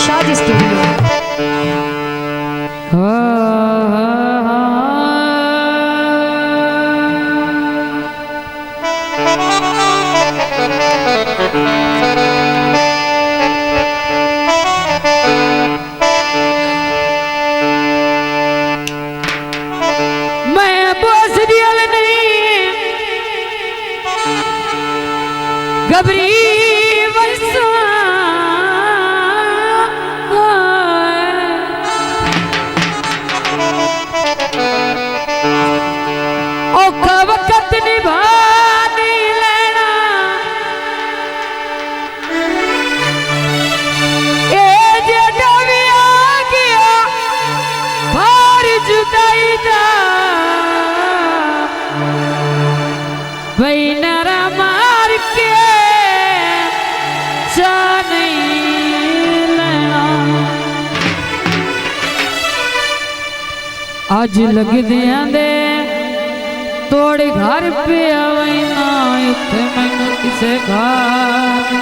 शादी स्टूडियो। मैं बोस दियल नहीं गबरी वक्त निभा नहीं लेना ए जेड़ा भी आ गया भार जुदाई दा भाई नारा मार के चा नहीं लेना आज लग दिया दे तोड़े घर पे आवेना इत्थे मैनू किसे घात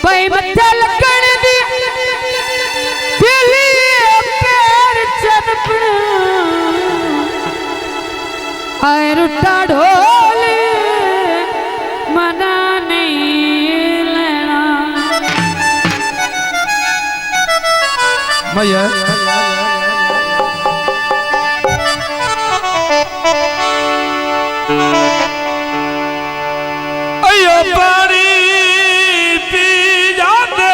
भाई मत्थे लगण दी दिली पैर चदपण आए रुटा ढोल मना नहीं लेना भैया पानी पी जाते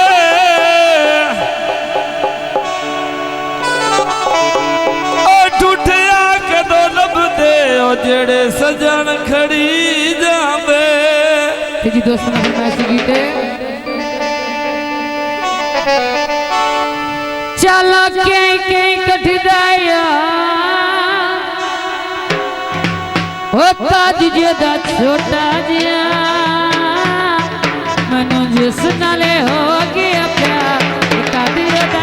ठुठिया के दो लभदे जेड़े सजन खड़ी जाते जी दोस्तों ने फरमाइश की चला कहीं कहीं कठिनाइया होता जिदा छोटा जिया मनु जिस नाले हो गया प्यार होता जिदा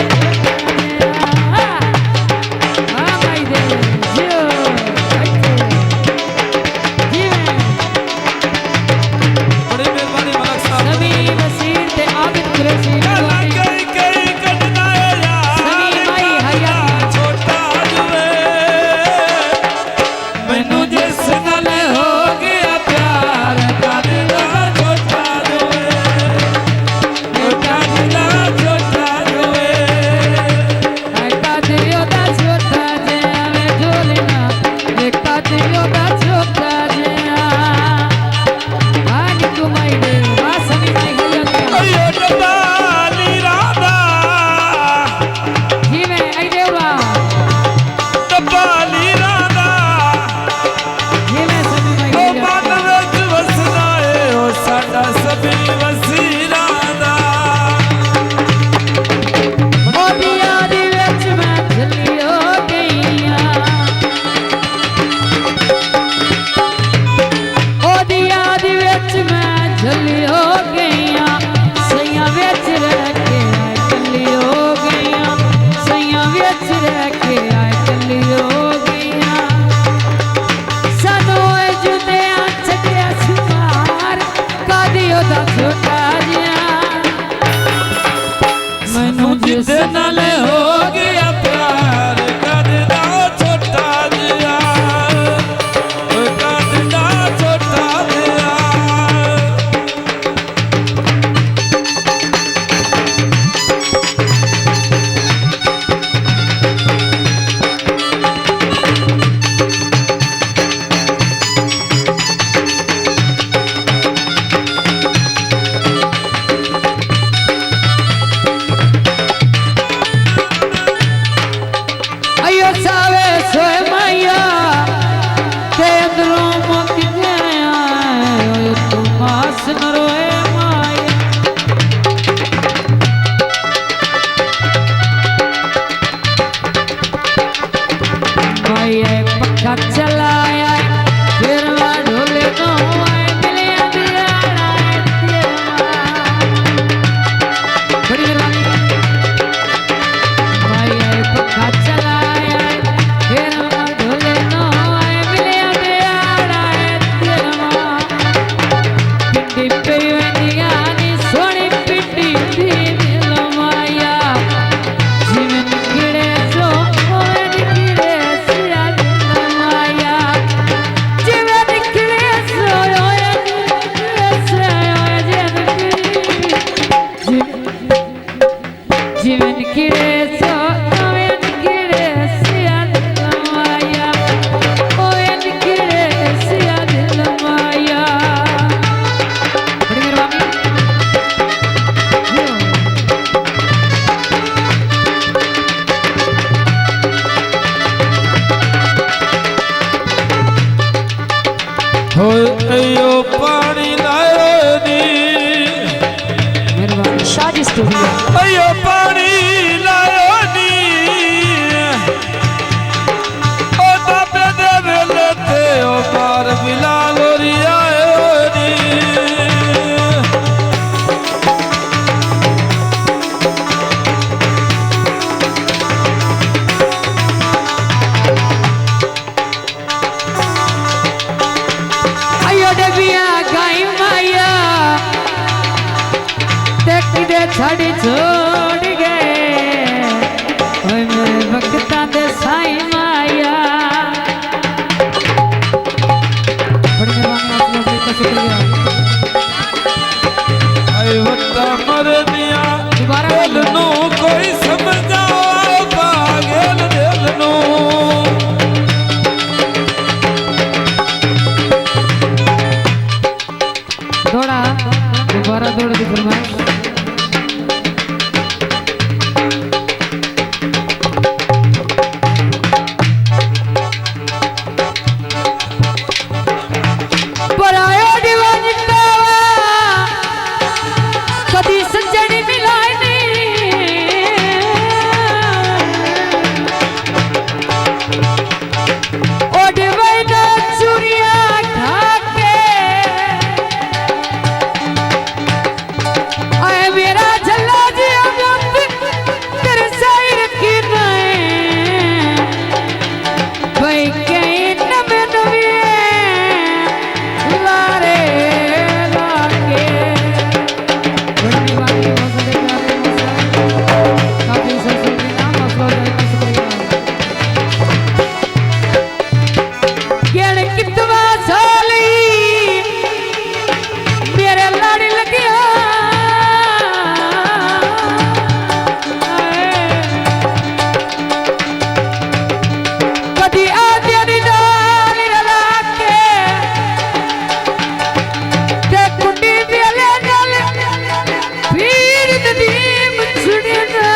पे शुक्रिया। अयो पानी लायो नी ओ तापे दे वेले थे ओ पार बिलाल री आयो नी अयो डबिया गाई माया दे छड़ी छोड़ गए ओए मेरे भक्ता दे साई माया। बड़ी मेहरबानी आप लोगों का शुक्रिया। आई वट्टा मर दिया दोबारा दिल नू कोई समझाओ पागल दिल नू दौड़ा दोबारा दौड़ की फरमाइश। परायो दीवानी कभी सजनी मिलाए नहीं ओडवई ना चूड़िया ढाके आए मेरा झल्ला जी अमृत तेरे साई रखी नहीं भाई कहीं न में नवी लारे लाके। बड़ी मेहरबानी मौसम काफी सरसरी नाम मसला शुक्रिया। केड़ कितवा साली मेरे लाड़ लगिया कदी आद्या दी डाल रला के ते कुंडी वेले नाल पीर नदीम छुड़ना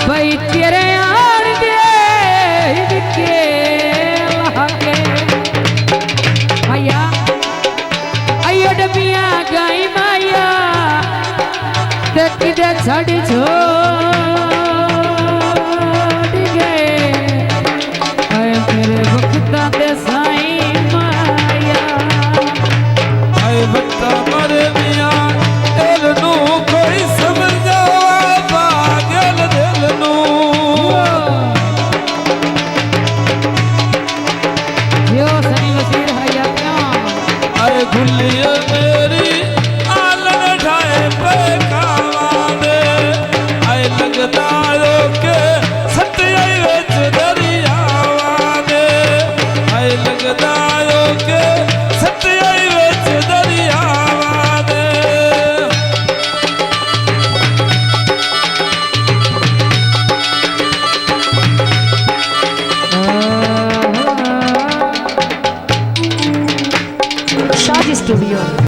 भाई तेरे आड़ दे के लागे माया। अयो डबिया गाई माया ते किदे छड़ी छोड़